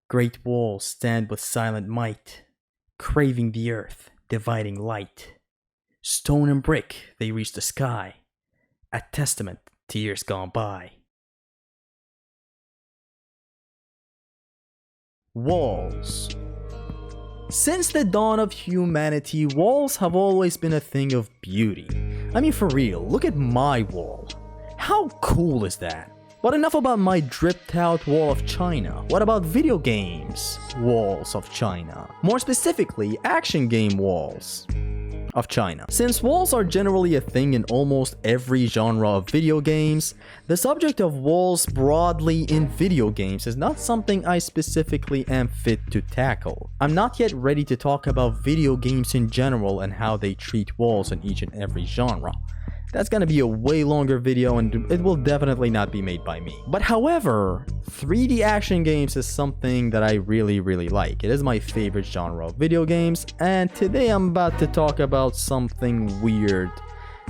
Great walls stand with silent might, craving the earth, dividing light. Stone and brick, they reach the sky, a testament to years gone by. Walls. Since the dawn of humanity, walls have always been a thing of beauty. I mean, for real, look at my wall. How cool is that? But enough about my dripped out wall of China. What about video games? Walls of China. More specifically, action game walls of China. Since walls are generally a thing in almost every genre of video games, the subject of walls broadly in video games is not something I specifically am fit to tackle. I'm not yet ready to talk about video games in general and how they treat walls in each and every genre. That's gonna be a way longer video and it will definitely not be made by me. But however, 3D action games is something that I really like. It is my favorite genre of video games, and today I'm about to talk about something weird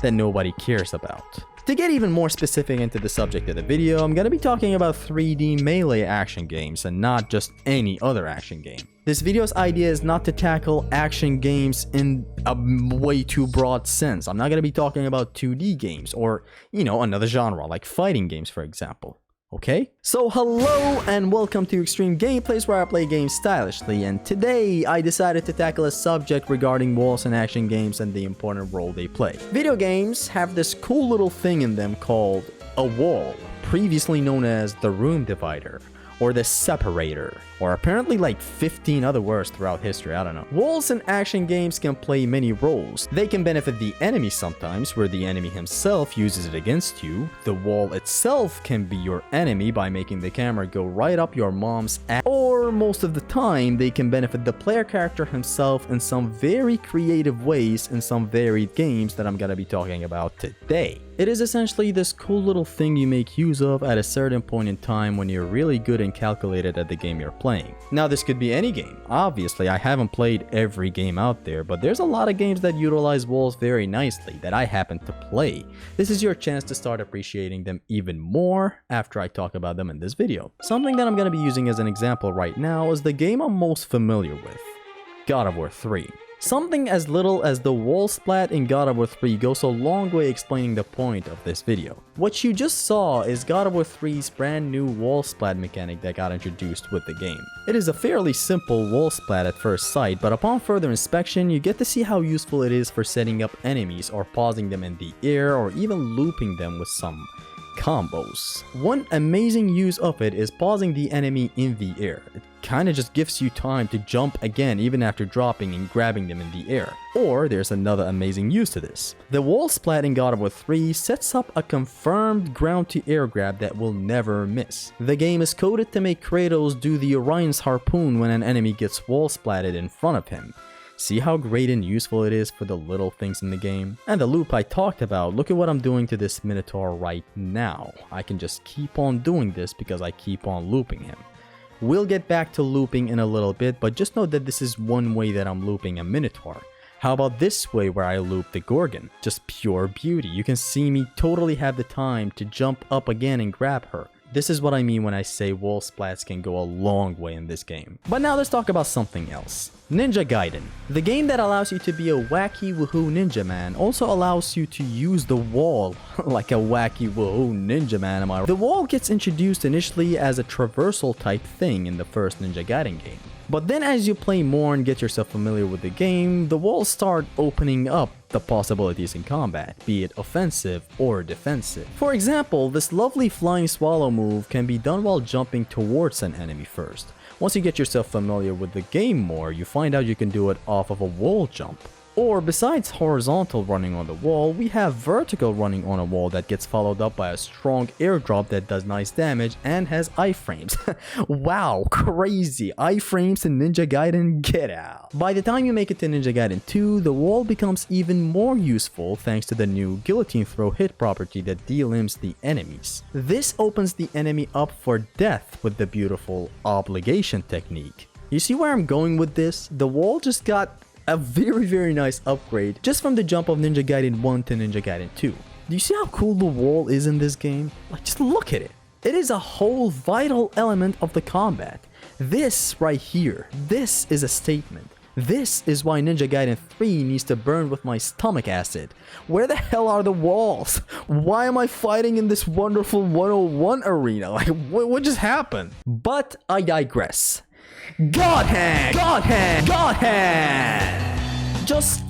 that nobody cares about. To get even more specific into the subject of the video, I'm gonna be talking about 3D melee action games and not just any other action game. This video's idea is not to tackle action games in a way too broad sense. I'm not gonna be talking about 2D games or, another genre like fighting games, for example. Okay? So hello and welcome to Extreme Gameplays, where I play games stylishly, and today I decided to tackle a subject regarding walls in action games and the important role they play. Video games have this cool little thing in them called a wall, previously known as the room divider, or the separator, or apparently like 15 other words throughout history, I don't know. Walls in action games can play many roles. They can benefit the enemy sometimes, where the enemy himself uses it against you. The wall itself can be your enemy by making the camera go right up your mom's ass. Or most of the time, they can benefit the player character himself in some very creative ways in some varied games that I'm gonna be talking about today. It is essentially this cool little thing you make use of at a certain point in time when you're really good and calculated at the game you're playing. Now, this could be any game. Obviously, I haven't played every game out there, but there's a lot of games that utilize walls very nicely that I happen to play. This is your chance to start appreciating them even more after I talk about them in this video. Something that I'm going to be using as an example right now is the game I'm most familiar with, God of War 3. Something as little as the wall splat in God of War 3 goes a long way explaining the point of this video. What you just saw is God of War 3's brand new wall splat mechanic that got introduced with the game. It is a fairly simple wall splat at first sight, but upon further inspection you get to see how useful it is for setting up enemies or pausing them in the air or even looping them with some combos. One amazing use of it is pausing the enemy in the air. It kinda just gives you time to jump again even after dropping and grabbing them in the air. Or there's another amazing use to this. The wall splat in God of War 3 sets up a confirmed ground to air grab that will never miss. The game is coded to make Kratos do the Orion's harpoon when an enemy gets wall splatted in front of him. See how great and useful it is for the little things in the game? And the loop I talked about, look at what I'm doing to this Minotaur right now. I can just keep on doing this because I keep on looping him. We'll get back to looping in a little bit, but just know that this is one way that I'm looping a Minotaur. How about this way where I loop the Gorgon? Just pure beauty. You can see me totally have the time to jump up again and grab her. This is what I mean when I say wall splats can go a long way in this game. But now let's talk about something else. Ninja Gaiden. The game that allows you to be a wacky woohoo ninja man also allows you to use the wall like a wacky woohoo ninja man, am I right? The wall gets introduced initially as a traversal type thing in the first Ninja Gaiden game. But then as you play more and get yourself familiar with the game, the walls start opening up the possibilities in combat, be it offensive or defensive. For example, this lovely flying swallow move can be done while jumping towards an enemy first. Once you get yourself familiar with the game more, you find out you can do it off of a wall jump. Or besides horizontal running on the wall, we have vertical running on a wall that gets followed up by a strong airdrop that does nice damage and has iframes. Wow, crazy! Iframes in Ninja Gaiden, get out! By the time you make it to Ninja Gaiden 2, the wall becomes even more useful thanks to the new guillotine throw hit property that delimbs the enemies. This opens the enemy up for death with the beautiful obligation technique. You see where I'm going with this? The wall just got a very nice upgrade just from the jump of Ninja Gaiden 1 to Ninja Gaiden 2. Do you see how cool the wall is in this game? Like, just look at it. It is a whole vital element of the combat. This right here, this is a statement. This is why Ninja Gaiden 3 needs to burn with my stomach acid. Where the hell are the walls? Why am I fighting in this wonderful 101 arena? Like, what just happened? But I digress. God hand! God hand! God hand! Just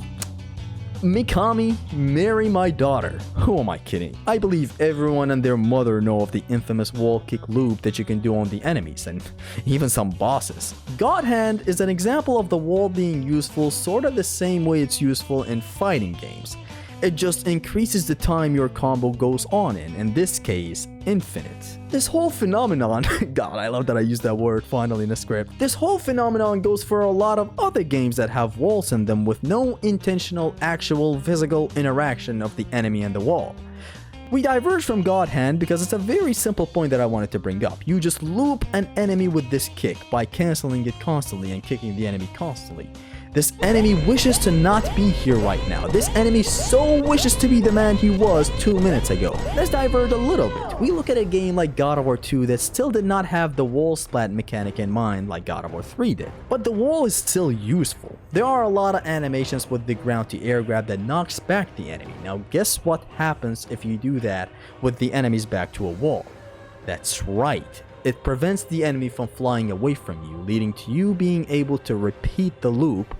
Mikami, marry my daughter. Who am I kidding? I believe everyone and their mother know of the infamous wall kick loop that you can do on the enemies and even some bosses. God Hand is an example of the wall being useful sort of the same way it's useful in fighting games. It just increases the time your combo goes on in this case, infinite. This whole phenomenon, God, I love that I used that word finally in the script. This whole phenomenon goes for a lot of other games that have walls in them with no intentional actual physical interaction of the enemy and the wall. We diverge from God Hand because it's a very simple point that I wanted to bring up. You just loop an enemy with this kick by cancelling it constantly and kicking the enemy constantly. This enemy wishes to not be here right now. This enemy so wishes to be the man he was 2 minutes ago. Let's diverge a little bit. We look at a game like God of War 2 that still did not have the wall splat mechanic in mind like God of War 3 did. But the wall is still useful. There are a lot of animations with the ground to air grab that knocks back the enemy. Now guess what happens if you do that with the enemy's back to a wall? That's right. It prevents the enemy from flying away from you, leading to you being able to repeat the loop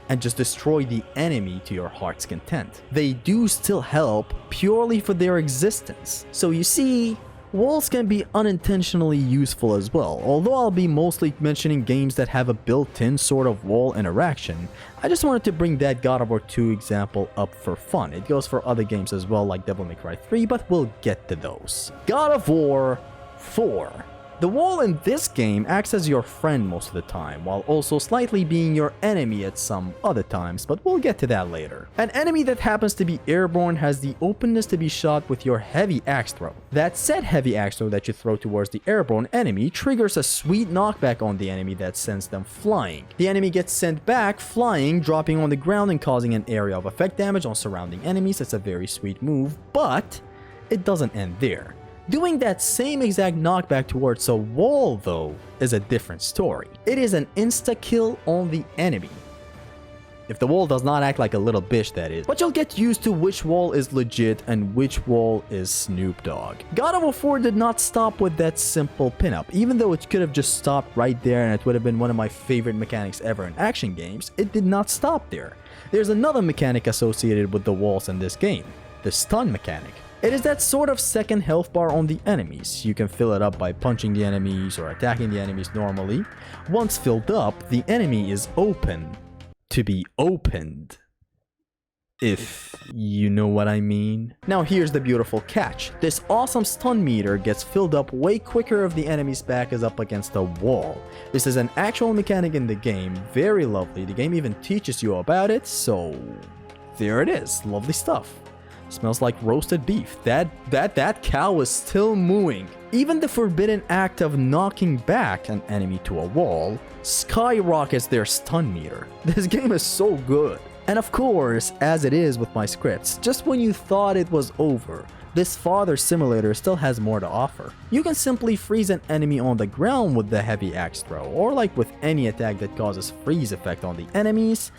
and just destroy the enemy to your heart's content. They do still help purely for their existence. So you see, walls can be unintentionally useful as well. Although I'll be mostly mentioning games that have a built-in sort of wall interaction, I just wanted to bring that God of War 2 example up for fun. It goes for other games as well like Devil May Cry 3, but we'll get to those. God of War 4. The wall in this game acts as your friend most of the time, while also slightly being your enemy at some other times, but we'll get to that later. An enemy that happens to be airborne has the openness to be shot with your heavy axe throw. That said heavy axe throw that you throw towards the airborne enemy triggers a sweet knockback on the enemy that sends them flying. The enemy gets sent back flying, dropping on the ground and causing an area of effect damage on surrounding enemies. It's a very sweet move, but it doesn't end there. Doing that same exact knockback towards a wall, though, is a different story. It is an insta-kill on the enemy. If the wall does not act like a little bitch, that is. But you'll get used to which wall is legit and which wall is Snoop Dogg. God of War 4 did not stop with that simple pinup. Even though it could have just stopped right there and it would have been one of my favorite mechanics ever in action games, it did not stop there. There's another mechanic associated with the walls in this game, the stun mechanic. It is that sort of second health bar on the enemies. You can fill it up by punching the enemies or attacking the enemies normally. Once filled up, the enemy is open to be opened. If you know what I mean. Now here's the beautiful catch. This awesome stun meter gets filled up way quicker if the enemy's back is up against a wall. This is an actual mechanic in the game, very lovely. The game even teaches you about it, so there it is, lovely stuff. Smells like roasted beef. That cow is still mooing. Even the forbidden act of knocking back an enemy to a wall skyrockets their stun meter. This game is so good. And of course, as it is with my scripts, just when you thought it was over, this Father Simulator still has more to offer. You can simply freeze an enemy on the ground with the heavy axe throw, or like with any attack that causes freeze effect on the enemies.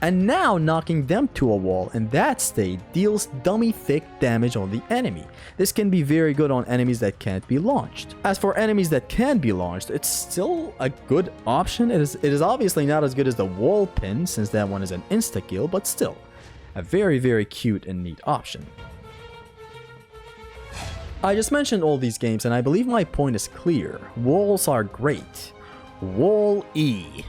And now knocking them to a wall in that state deals dummy thick damage on the enemy. This can be very good on enemies that can't be launched. As for enemies that can be launched, it's still a good option. It is obviously not as good as the wall pin since that one is an insta-kill, but still a very cute and neat option. I just mentioned all these games and I believe my point is clear. Walls are great. Wall-E.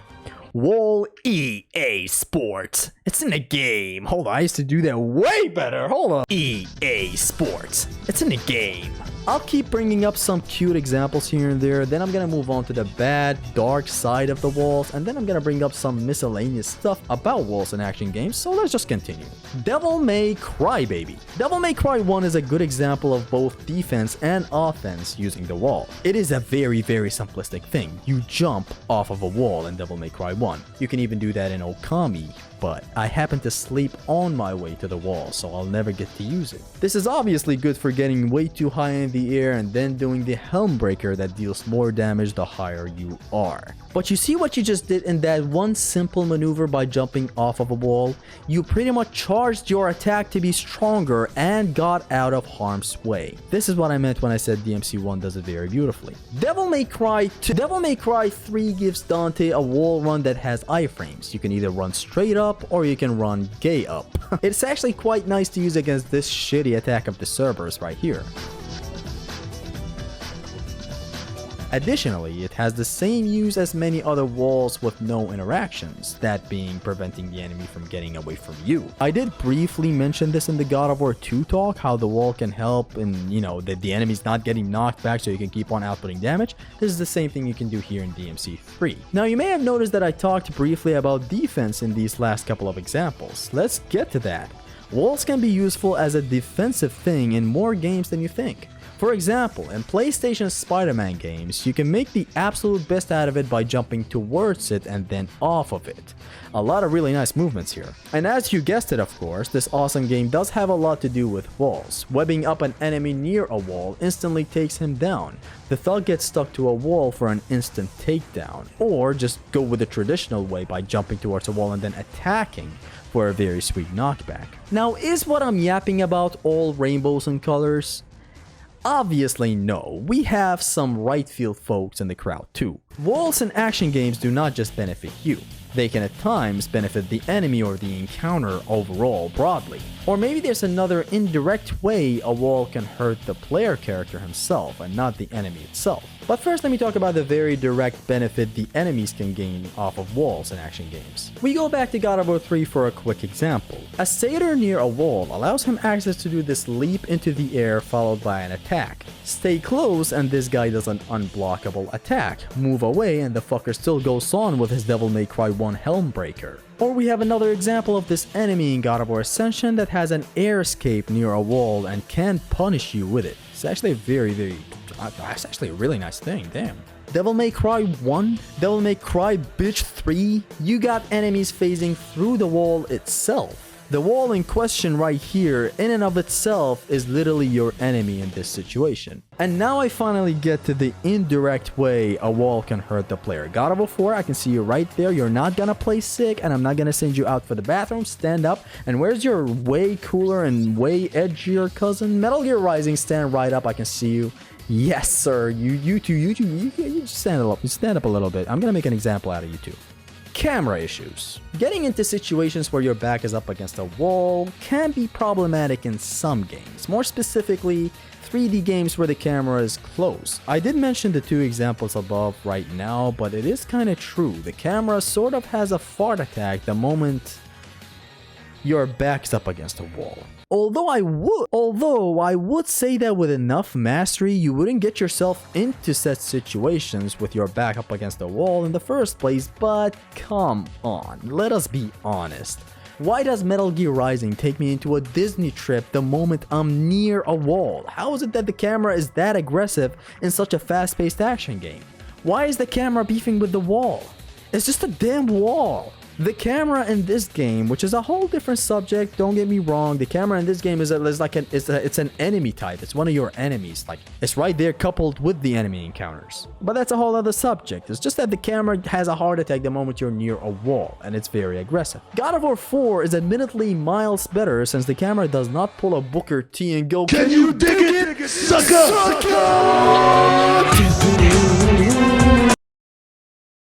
Wall EA Sports. It's in the game. Hold on, I used to do that way better. Hold on. EA Sports. It's in the game. I'll keep bringing up some cute examples here and there, then I'm gonna move on to the bad, dark side of the walls, and then I'm gonna bring up some miscellaneous stuff about walls in action games, so let's just continue. Devil May Cry, baby. Devil May Cry 1 is a good example of both defense and offense using the wall. It is a very simplistic thing. You jump off of a wall in Devil May Cry 1. You can even do that in Okami but I happen to sleep on my way to the wall, so I'll never get to use it. This is obviously good for getting way too high in the air and then doing the helm breaker that deals more damage the higher you are. But you see what you just did in that one simple maneuver by jumping off of a wall? You pretty much charged your attack to be stronger and got out of harm's way. This is what I meant when I said DMC1 does it very beautifully. Devil May Cry 3 gives Dante a wall run that has iframes. You can either run straight up or you can run gay up. It's actually quite nice to use against this shitty attack of the Cerberus right here. Additionally, it has the same use as many other walls with no interactions, that being preventing the enemy from getting away from you. I did briefly mention this in the God of War 2 talk, how the wall can help in, that the enemy's not getting knocked back so you can keep on outputting damage. This is the same thing you can do here in DMC 3. Now you may have noticed that I talked briefly about defense in these last couple of examples. Let's get to that. Walls can be useful as a defensive thing in more games than you think. For example, in PlayStation Spider-Man games, you can make the absolute best out of it by jumping towards it and then off of it. A lot of really nice movements here. And as you guessed it, of course, this awesome game does have a lot to do with walls. Webbing up an enemy near a wall instantly takes him down. The thug gets stuck to a wall for an instant takedown. Or just go with the traditional way by jumping towards a wall and then attacking for a very sweet knockback. Now, is what I'm yapping about all rainbows and colors? Obviously no, we have some right field folks in the crowd too. Walls in action games do not just benefit you. They can at times benefit the enemy or the encounter overall broadly. Or maybe there's another indirect way a wall can hurt the player character himself and not the enemy itself. But first let me talk about the very direct benefit the enemies can gain off of walls in action games. We go back to God of War 3 for a quick example. A satyr near a wall allows him access to do this leap into the air followed by an attack. Stay close and this guy does an unblockable attack. Move away and the fucker still goes on with his Devil May Cry 1 helm breaker. Or we have another example of this enemy in God of War Ascension that has an air escape near a wall and can punish you with it. It's actually that's actually a really nice thing, damn. Devil May Cry 1, Devil May Cry Bitch 3, you got enemies phasing through the wall itself. The wall in question right here, in and of itself, is literally your enemy in this situation. And now I finally get to the indirect way a wall can hurt the player. God of War 4, I can see you right there. You're not gonna play sick, and I'm not gonna send you out for the bathroom. Stand up. And where's your way cooler and way edgier cousin? Metal Gear Rising, stand right up. I can see you. Yes, sir. You just stand up. You stand up a little bit. I'm gonna make an example out of you two. Camera issues. Getting into situations where your back is up against a wall can be problematic in some games. More specifically, 3D games where the camera is close. I did mention the two examples above right now, but it is kind of true. The camera sort of has a fart attack the moment your back's up against a wall. Although I would say that with enough mastery, you wouldn't get yourself into such situations with your back up against the wall in the first place, but come on, let us be honest. Why does Metal Gear Rising take me into a Disney trip the moment I'm near a wall? How is it that the camera is that aggressive in such a fast-paced action game? Why is the camera beefing with the wall? It's just a damn wall. The camera in this game, which is a whole different subject, don't get me wrong, the camera in this game is it's an enemy type. It's one of your enemies. Like, it's right there coupled with the enemy encounters. But that's a whole other subject. It's just that the camera has a heart attack the moment you're near a wall, and it's very aggressive. God of War 4 is admittedly miles better since the camera does not pull a Booker T and go, "Can you dig it, sucker?"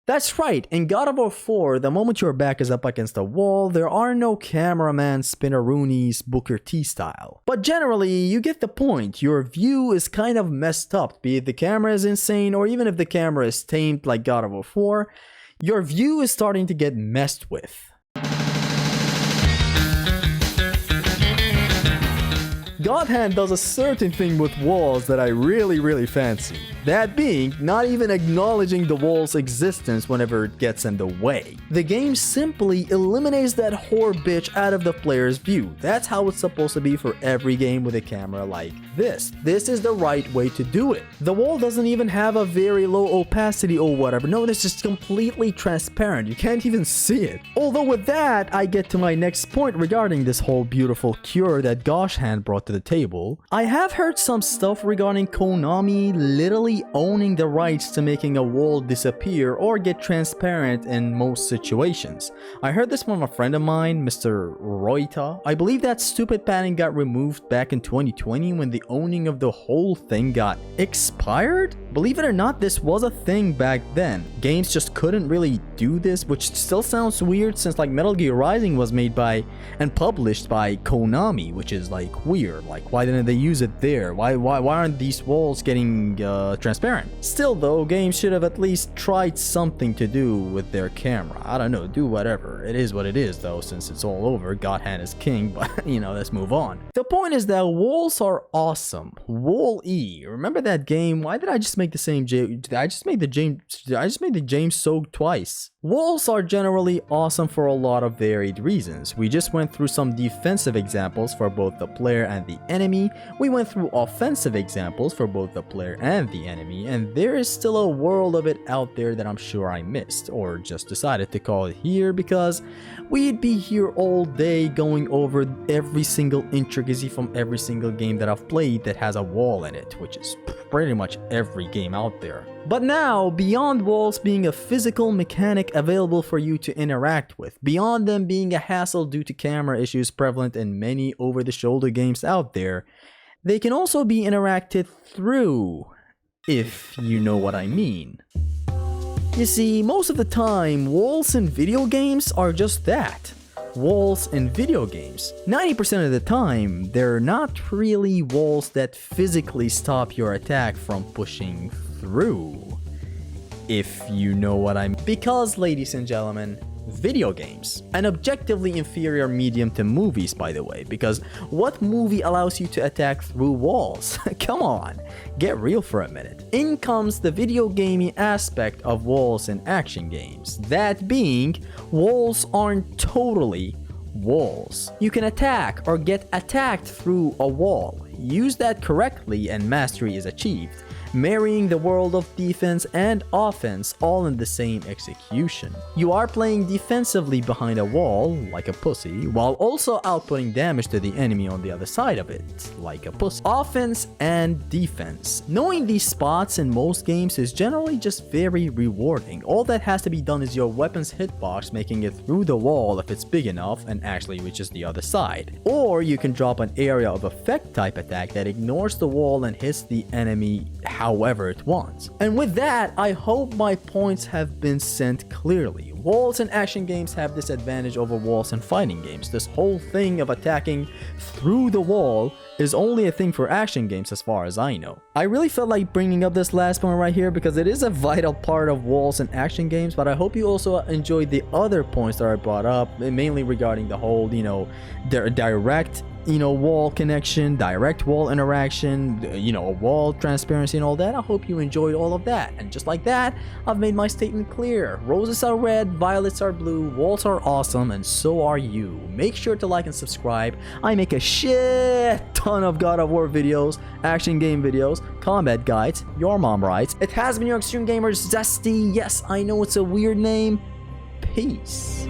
That's right, in God of War 4, the moment your back is up against a wall, there are no cameraman spinneroonies Booker T style. But generally, you get the point. Your view is kind of messed up, be it the camera is insane or even if the camera is tamed like God of War 4, your view is starting to get messed with. God Hand does a certain thing with walls that I really fancy. That being, not even acknowledging the wall's existence whenever it gets in the way. The game simply eliminates that whore bitch out of the player's view. That's how it's supposed to be for every game with a camera like this. This is the right way to do it. The wall doesn't even have a very low opacity or whatever. No, it's just completely transparent. You can't even see it. Although with that, I get to my next point regarding this whole beautiful cure that Goshhan brought to the table. I have heard some stuff regarding Konami literally owning the rights to making a wall disappear or get transparent in most situations. I heard this from a friend of mine, Mr. Roita. I believe that stupid patent got removed back in 2020 when the owning of the whole thing got expired? Believe it or not, this was a thing back then. Games just couldn't really do this, which still sounds weird since like Metal Gear Rising was made by and published by Konami, which is like weird. Like, why didn't they use it there? Why aren't these walls getting transparent? Still though, games should have at least tried something to do with their camera. I don't know, do whatever. It is what it is though, since it's all over. Godhand is king, but you know, let's move on. The point is that walls are awesome. Wall E. Remember that game? Why did I just make the same I just made the James Soag twice. Walls are generally awesome for a lot of varied reasons. We just went through some defensive examples for both the player and the enemy. We went through offensive examples for both the player and the enemy, and there is still a world of it out there that I'm sure I missed, or just decided to call it here because we'd be here all day going over every single intricacy from every single game that I've played that has a wall in it, which is pretty much every game out there. But now, beyond walls being a physical mechanic available for you to interact with, beyond them being a hassle due to camera issues prevalent in many over-the-shoulder games out there, they can also be interacted through, if you know what I mean. You see, most of the time, walls in video games are just that. Walls in video games. 90% of the time, they're not really walls that physically stop your attack from pushing through, if you know what I mean. Because, ladies and gentlemen, video games, an objectively inferior medium to movies, by the way, because what movie allows you to attack through walls? Come on, get real for a minute. In comes the video gaming aspect of walls in action games. That being, walls aren't totally walls. You can attack or get attacked through a wall. Use that correctly and mastery is achieved, marrying the world of defense and offense all in the same execution. You are playing defensively behind a wall, like a pussy, while also outputting damage to the enemy on the other side of it, like a pussy. Offense and defense. Knowing these spots in most games is generally just very rewarding. All that has to be done is your weapon's hitbox making it through the wall if it's big enough and actually reaches the other side. Or you can drop an area of effect type attack that ignores the wall and hits the enemy however it wants. And with that, I hope my points have been sent clearly. Walls in action games have this advantage over walls in fighting games. This whole thing of attacking through the wall is only a thing for action games as far as I know. I really felt like bringing up this last point right here because it is a vital part of walls in action games, but I hope you also enjoyed the other points that I brought up, mainly regarding the whole, direct wall connection, direct wall interaction, wall transparency and all that. I hope you enjoyed all of that. And just like that, I've made my statement clear. Roses are red, violets are blue, walls are awesome, and so are you. Make sure to like and subscribe. I make a shit ton of God of War videos, action game videos, combat guides, your mom writes. It has been your Extreme Gamer Zesty. Yes, I know it's a weird name. Peace.